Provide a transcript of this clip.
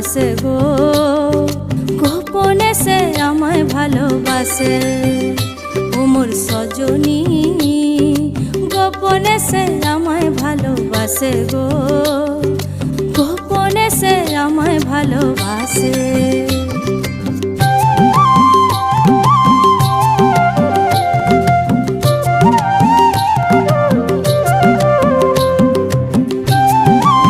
ভালোবাসে গো, গোপনে সে আমায় ভালোবাসে। ও মোর সজনী গোপনে সে আমায় ভালোবাসে গো, গোপনে সে আমায় ভালোবাসে।